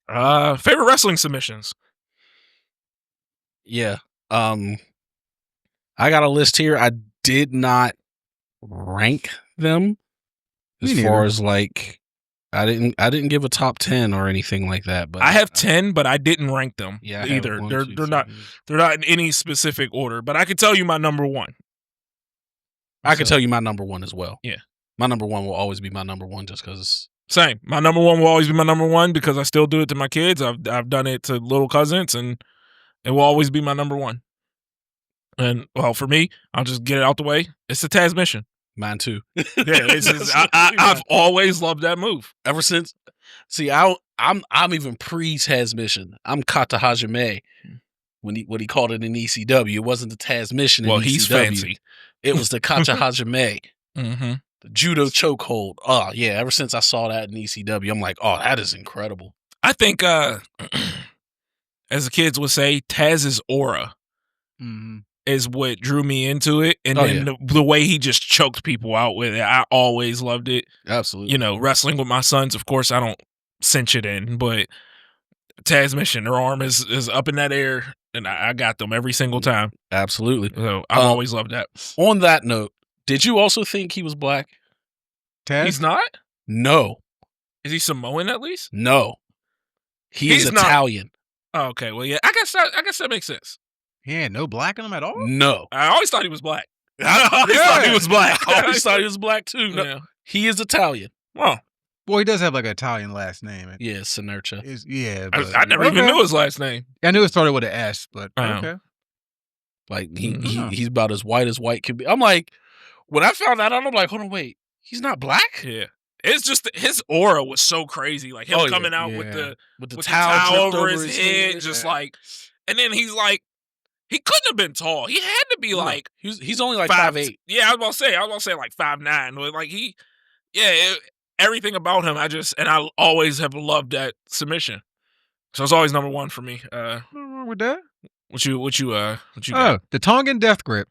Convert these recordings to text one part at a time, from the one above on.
Favorite wrestling submissions. Yeah. I got a list here. I did not rank them as far as like I didn't give a top 10 or anything like that, but I have 10, but I didn't rank them either. One, they're 2, not 3. they're not in any specific order, but I can tell you my number one. I can tell you my number one as well. Yeah. My number one will always be my number one just because. Same. My number one will always be my number one because I still do it to my kids. I've done it to little cousins, and it will always be my number one. And well, for me, I'll just get it out the way. It's the Taz mission. Mine too. Yeah, I've always loved that move ever since. See, I'm even pre-Taz mission. I'm Kata Hajime when he called it an ECW. It wasn't the Taz mission. Well, in he's ECW. fancy. It was the Kata Hajime. Mm-hmm. The judo chokehold. Oh yeah, ever since I saw that in ECW, I'm like, oh, that is incredible. I think, as the kids would say, Taz's aura is what drew me into it, and then the way he just choked people out with it, I always loved it. Absolutely. You know, wrestling with my sons, of course, I don't cinch it in, but Taz mission, their arm is up in that air, and I got them every single time. Absolutely. So I've always loved that. On that note, did you also think he was black? Taz? He's not? No. Is he Samoan at least? No. He's Italian. Oh, okay. Well, yeah. I guess that makes sense. Yeah, no black in him at all? No. I always thought he was black. I always thought he was black. I always thought he was black too. No. Yeah. He is Italian. Oh. Well, he does have like an Italian last name. Yeah, Sinertia. Yeah. I never even knew his last name. I knew it started with an S, but okay. Like he's about as white can be. I'm like, when I found that out, I'm like, hold on, wait, he's not black? Yeah. It's just his aura was so crazy. Like him coming out with the towel over his head, just like, and then he's like, he couldn't have been tall. He had to be like, he's only like 5'8". Yeah, I was gonna say like 5'9". Like everything about him, I always have loved that submission. So it's always number one for me. What's wrong with that? What you got? The Tongan Death Grip.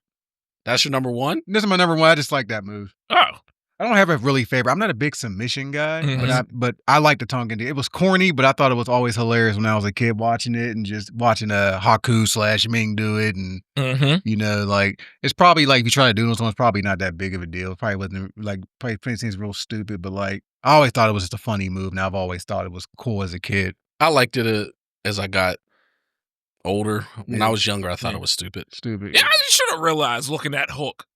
That's your number one? This is my number one. I just like that move. Oh. I don't have a really favorite. I'm not a big submission guy, but I like the Tongan. It was corny, but I thought it was always hilarious when I was a kid watching it and just watching Haku / Ming do it. And, you know, like, it's probably like if you try to do this one, it's probably not that big of a deal. It probably wasn't like, probably seems real stupid, but like, I always thought it was just a funny move. And I've always thought it was cool as a kid. I liked it as I got older. When I was younger, I thought it was stupid. Yeah, I should have realized looking at Hook.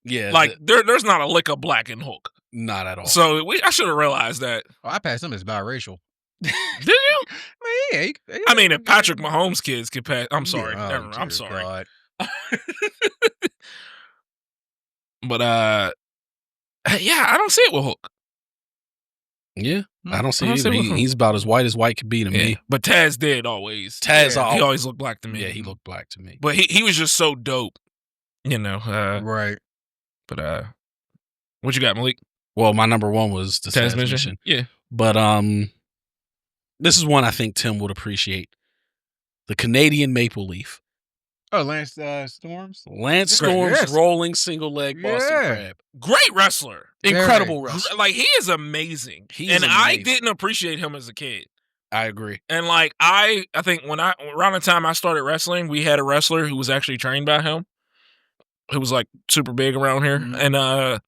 Yeah. Like, there's not a lick of black in Hook. Not at all. So I should have realized that. Oh, I passed him as biracial. Did you? Yeah. I mean, if Patrick Mahomes' kids could pass, I'm sorry. Yeah, I'm sorry. God. But, yeah, I don't see it with Hook. Yeah, I don't see it either. He's about as white can be to me. But Taz did always. He always looked black to me. Yeah, he looked black to me. But he was just so dope, you know. Right. But what you got, Malik? Well, my number one was the Taz mission. Yeah. But this is one I think Tim would appreciate. The Canadian Maple Leaf. Oh, Lance Storms? Lance Storms rolling single leg Boston Crab. Great wrestler. Incredible wrestler. Like, he is amazing. I didn't appreciate him as a kid. I agree. And like, I think around the time I started wrestling, we had a wrestler who was actually trained by him, who was like super big around here. And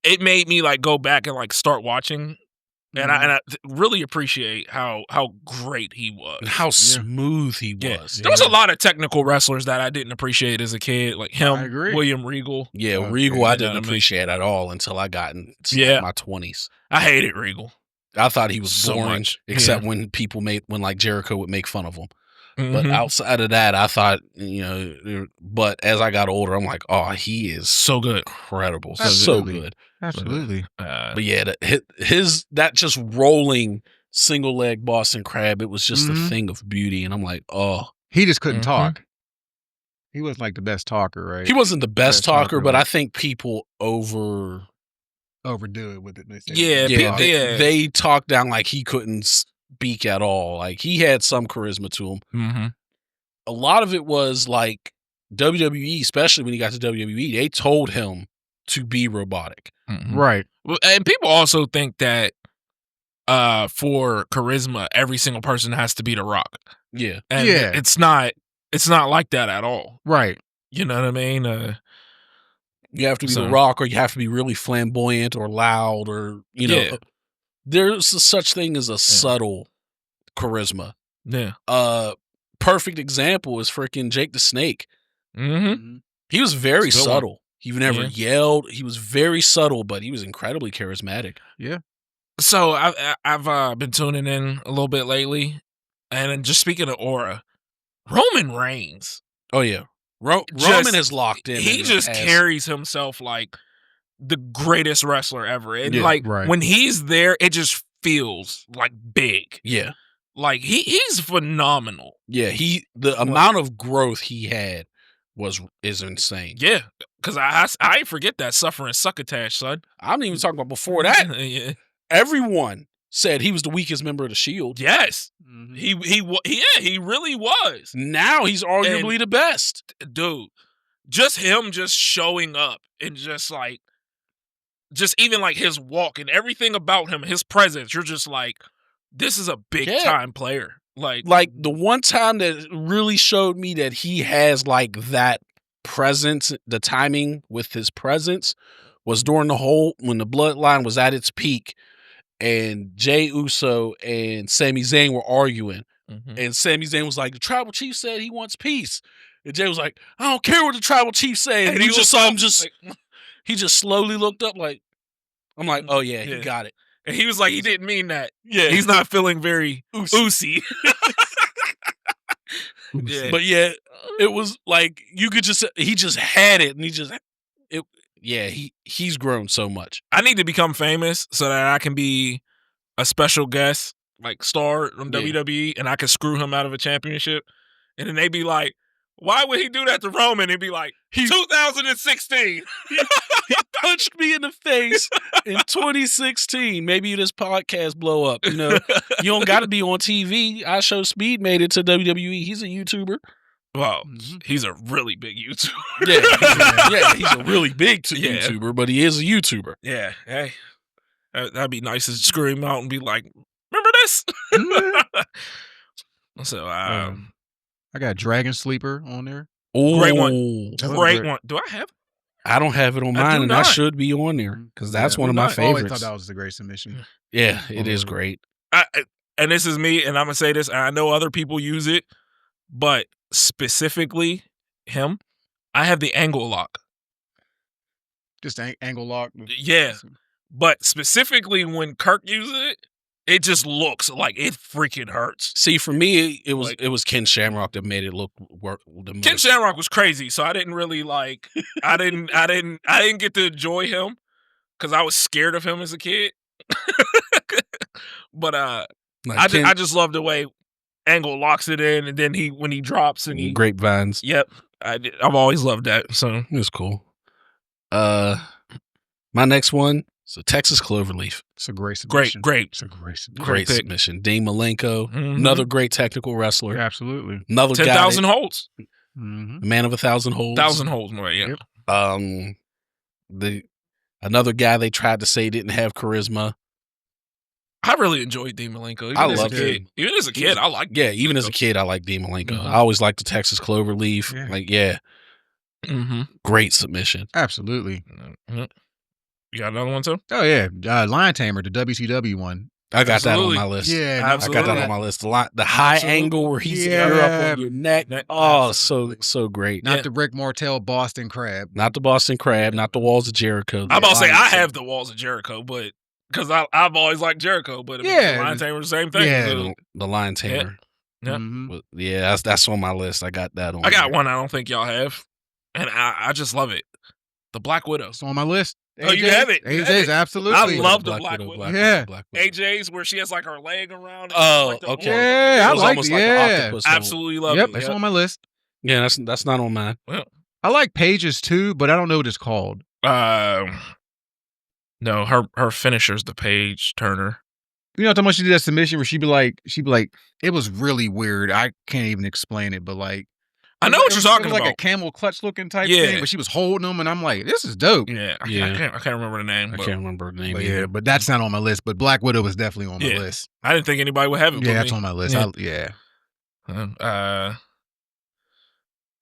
it made me like go back and like start watching. And I really appreciate how great he was. And how smooth he was. Yeah. There was a lot of technical wrestlers that I didn't appreciate as a kid. Like him, I agree. William Regal. Yeah, Regal I didn't appreciate at all until I got in my 20s. I hated Regal. I thought he was boring, much. Except when like Jericho would make fun of him. But outside of that, I thought, but as I got older, I'm like, oh, he is so good. Incredible. Absolutely. So good. Absolutely. But yeah, that just rolling single leg Boston Crab, it was just a thing of beauty. And I'm like, oh. He just couldn't talk. He wasn't like the best talker, right? He wasn't the best talker, but I think people overdo it with it. They talked down like he couldn't speak at all. Like, he had some charisma to him. A lot of it was like WWE, especially when he got to WWE, they told him to be robotic. Right. And people also think that for charisma, every single person has to be The Rock. Yeah. And it's not like that at all. Right. You know what I mean? You have to be The Rock, or you have to be really flamboyant or loud, or, you know, there's such thing as a subtle charisma. Yeah. Perfect example is freaking Jake the Snake. Mm-hmm. He was very subtle. He never yelled. He was very subtle, but he was incredibly charismatic. Yeah. So I've been tuning in a little bit lately, and just speaking of aura, Roman Reigns. Oh yeah, Roman is locked in. He just carries himself like the greatest wrestler ever, and when he's there, it just feels like big. Yeah, like he's phenomenal. Yeah, the amount of growth he had is insane. Yeah, because I forget that suffering succotash, son. I'm even talking about before that. Yeah. Everyone said he was the weakest member of the Shield. Yes, he really was. Now he's arguably the best, dude. Just him, just showing up and just even like his walk and everything about him, his presence. You're just like, this is a big time player. Like the one time that really showed me that he has like that presence, the timing with his presence was during when the bloodline was at its peak. And Jey Uso and Sami Zayn were arguing. Mm-hmm. And Sami Zayn was like, the tribal chief said he wants peace. And Jey was like, I don't care what the tribal chief said. And he just saw him he just slowly looked up like, I'm like, oh yeah, he got it. And he was like, he didn't mean that. Yeah. He's not feeling very oozy. Yeah. But yeah, it was like, you could he just had it. And he's grown so much. I need to become famous so that I can be a special guest, like star on WWE, and I can screw him out of a championship. And then they be like, why would he do that to Roman? And be like, 2016. He punched me in the face in 2016. Maybe this podcast blow up. You know, you don't got to be on TV. I Show Speed made it to WWE. He's a YouTuber. Well, he's a really big YouTuber. He's a really big YouTuber, but he is a YouTuber. Yeah, hey, that'd be nice to screw him out and be like, remember this? So, I got Dragon Sleeper on there. Oh, great one. Great one. Do I have it? I don't have it on mine, and I should be on there because that's one of my favorites. I always thought that was a great submission. Yeah, it is great. And this is me, and I'm going to say this, and I know other people use it, but specifically him, I have the angle lock. Just angle lock? Yeah. But specifically when Kirk uses it, it just looks like it freaking hurts. See, for me, it was Ken Shamrock that made it look the most. Ken Shamrock was crazy, so I didn't really like. I didn't get to enjoy him because I was scared of him as a kid. But I just love the way Angle locks it in, and then when he drops and grapevines. Yep, I've always loved that. So it's cool. My next one. So Texas Cloverleaf. It's a great submission. Great. It's a great submission. Great submission. Dean Malenko, another great technical wrestler. Yeah, absolutely. Another 10,000 holds. Man of 1,000 holds. 1,000 holds more, yeah. Yep. Another guy they tried to say didn't have charisma. I really enjoyed Dean Malenko. I loved him. Even as a kid, I liked him. Yeah, even as a kid, I liked Dean Malenko. I always liked the Texas Cloverleaf. Great submission. Absolutely. You got another one too? Oh yeah, Lion Tamer, the WCW one. I got that on my list. Yeah, absolutely. I got that on my list. The high angle where he's up on your neck. Oh, so great. Not the Rick Martel Boston Crab. Not the Boston Crab. Not the Walls of Jericho. I'm about to say I have the Walls of Jericho, but because I've always liked Jericho, but the Lion Tamer the same thing. Yeah, the Lion Tamer. Yeah, that's on my list. I got that on. I got one I don't think y'all have, and I just love it. The Black Widow. It's on my list. AJ, oh, you have it. AJ's absolutely. I love the Black Widow. Yeah. AJ's where she has like her leg around. Oh, okay. Yeah, I like it. Yeah. Absolutely love it. It's on my list. Yeah, that's not on mine. Well, I like Paige's too, but I don't know what it's called. No, her finisher's the Paige Turner. You know how much she did that submission where she'd be like, it was really weird. I can't even explain it, but like, I know what you're talking about. Like a camel clutch looking type thing, but she was holding them, and I'm like, this is dope. Yeah, I can't remember the name. I can't remember the name. But but that's not on my list. But Black Widow was definitely on my list. I didn't think anybody would have it. Yeah, that's on my list.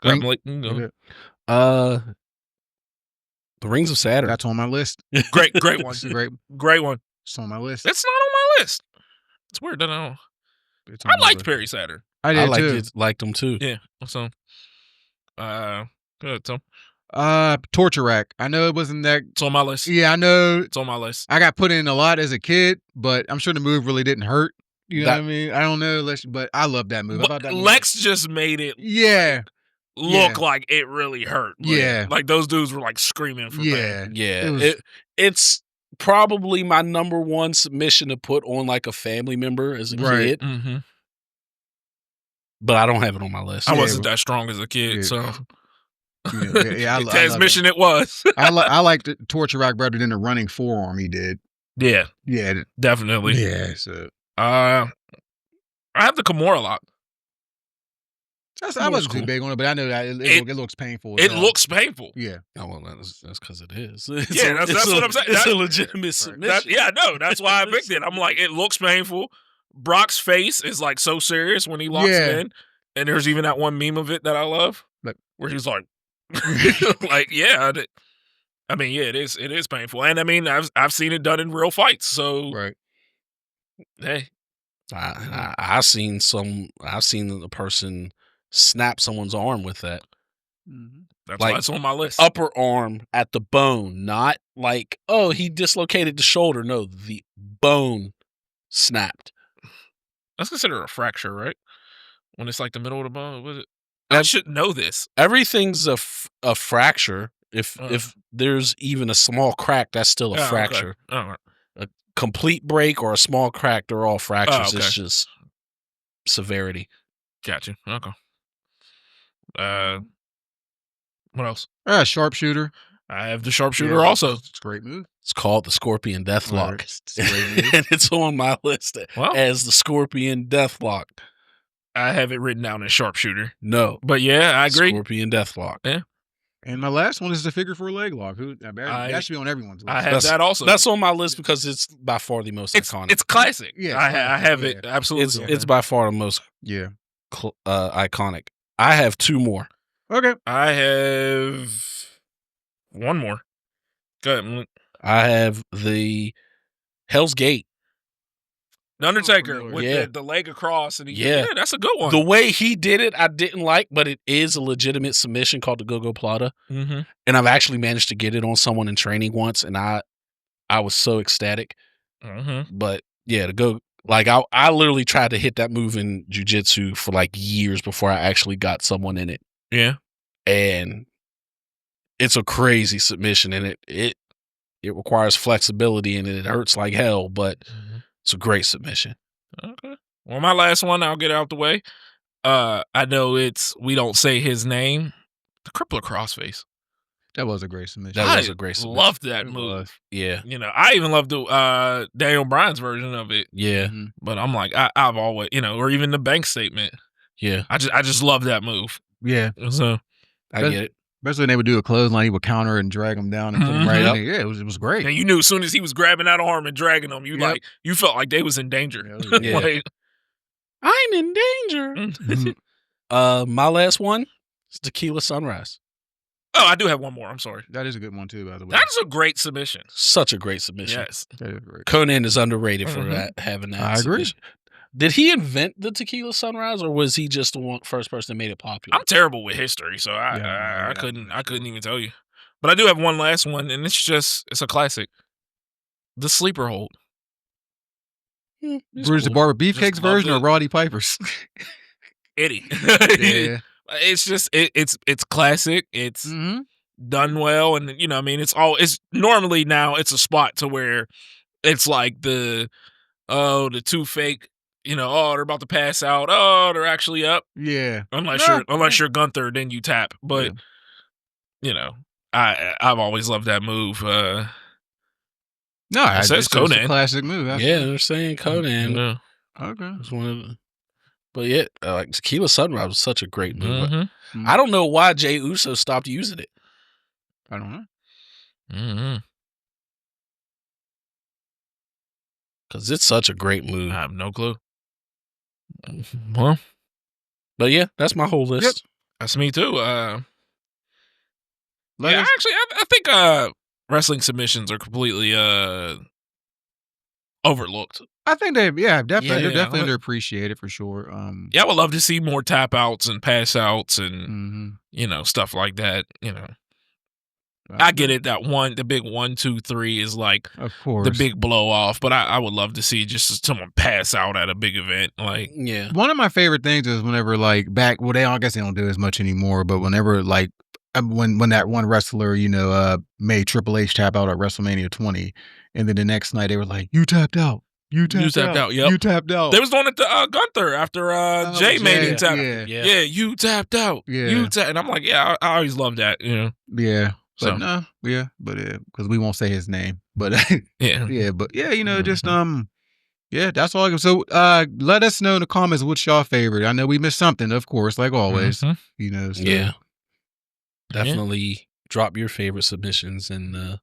Malik, The Rings of Saturn. That's on my list. Great one. Great one. It's on my list. It's not on my list. It's weird. I don't know. I liked Perry Saturn. I did liked him too. Yeah. So, good. So, Torture Rack. I know it wasn't that. It's on my list. Yeah, I know. It's on my list. I got put in a lot as a kid, but I'm sure the move really didn't hurt. You know what I mean? I don't know, but I love that move. Lex just made it. Yeah. Look like it really hurt. Yeah. Like those dudes were like screaming for pain. Yeah. It's probably my number one submission to put on like a family member as a kid. Mm-hmm. But I don't have it on my list. I wasn't that strong as a kid, so transmission it was. I liked the Torture Rack better than the running forearm he did. Yeah, definitely. Yeah, so I have the Kimura lock. I wasn't too big on it, but I know that it looks painful. It looks painful. Yeah. Oh, well, that's because it is. That's what I'm saying. It's a legitimate submission. No, that's why I picked it. I'm like, it looks painful. Brock's face is like so serious when he locks it in. And there's even that one meme of it that I love where he's like, I mean, it is painful. And I mean, I've seen it done in real fights. So, hey. I've seen the person snap someone's arm with that. That's why it's on my list. Upper arm at the bone, not like, oh, he dislocated the shoulder. No, the bone snapped. That's considered a fracture, right? When it's like the middle of the bone, was it? I should know this. Everything's a fracture. If there's even a small crack, that's still a fracture. Okay. Right. A complete break or a small crack, they're all fractures. It's just severity. Gotcha. Okay. What else? Sharpshooter. I have the sharpshooter also. It's a great move. It's called the Scorpion Deathlock. And it's on my list as the Scorpion Deathlock. I have it written down as sharpshooter. No. But yeah, I agree. Scorpion Deathlock. Yeah. And my last one is the figure 4 leg lock. That should be on everyone's list. I have that also. That's on my list because it's by far the most iconic. It's classic. Yeah, I have it. Absolutely. It's by far the most iconic. I have two more. Okay. I have one more. Go ahead. I have the Hell's Gate. The Undertaker with the leg across. And that's a good one. The way he did it, I didn't like, but it is a legitimate submission called the Go-Go Plata. Mm-hmm. And I've actually managed to get it on someone in training once, and I was so ecstatic. Mm-hmm. But yeah, to go, like I literally tried to hit that move in jiu-jitsu for like years before I actually got someone in it. Yeah. And it's a crazy submission, and it requires flexibility, and it hurts like hell, but it's a great submission. Okay. Well, my last one, I'll get out the way. I know we don't say his name. The Crippler Crossface. That was a great submission. I loved that move. Yeah. You know, I even loved the Daniel Bryan's version of it. Yeah. Mm-hmm. But I'm like, I've always, or even the bank statement. Yeah. I just love that move. Yeah. So I get it. Especially when they would do a clothesline, he would counter and drag him down and put him right up. Yeah, it was great. And you knew as soon as he was grabbing that arm and dragging him, you felt like they was in danger. Yeah. Like, I'm in danger. My last one is Tequila Sunrise. Oh, I do have one more. I'm sorry. That is a good one too, by the way. That is a great submission. Such a great submission. Yes. That is great. Conan is underrated for having that. I agree. Submission. Did he invent the Tequila Sunrise, or was he just the first person that made it popular? I'm terrible with history, so I couldn't even tell you. But I do have one last one, and it's a classic. The Sleeper Hold. Bruce the Barber Beefcake's version or Roddy Piper's? Eddie. Yeah. It's just it's classic. It's done well, and it's normally now it's a spot to where it's like the two fake. They're about to pass out. Oh, they're actually up. Yeah. Unless you're Gunther, then you tap. But I've always loved that move. No, it's Conan. a classic move. Yeah, they're saying Conan. Yeah. Okay. It's one of But yeah, like Tequila Sunrise was such a great move. Mm-hmm. I don't know why Jey Uso stopped using it. I don't know. Mm-hmm. Because it's such a great move. I have no clue. Well, but yeah, that's my whole list. Yep. That's me too. I think wrestling submissions are completely overlooked. I think definitely. Yeah, They're definitely underappreciated for sure. I would love to see more tap outs and pass outs and stuff like that. I get it that the big 1, 2, 3 is like of course the big blow off, but I would love to see just someone pass out at a big event. Like, yeah, one of my favorite things is whenever I guess they don't do it as much anymore, but whenever when that one wrestler made Triple H tap out at WrestleMania 20, and then the next night they were like, "You tapped out. You tapped out. Yep. You tapped out." They was doing it to Gunther after Jay made him tap. Yeah, you tapped out. Yeah, you tapped. And I'm like, I always love that. Yeah. But because we won't say his name. But just that's all I can. So let us know in the comments what's your favorite. I know we missed something, of course, like always. Yeah. Definitely drop your favorite submissions in the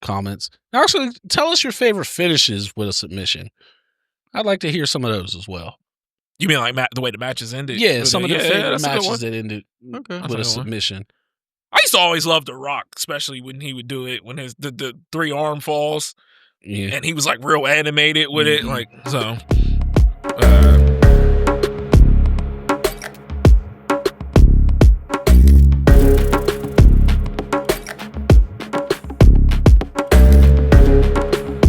comments. Actually, tell us your favorite finishes with a submission. I'd like to hear some of those as well. You mean like the way the matches ended? Yeah, some of the favorite matches that ended with a submission. I used to always love The Rock, especially when he would do it when the 3 arm falls. Yeah. And he was like real animated with it. Like, so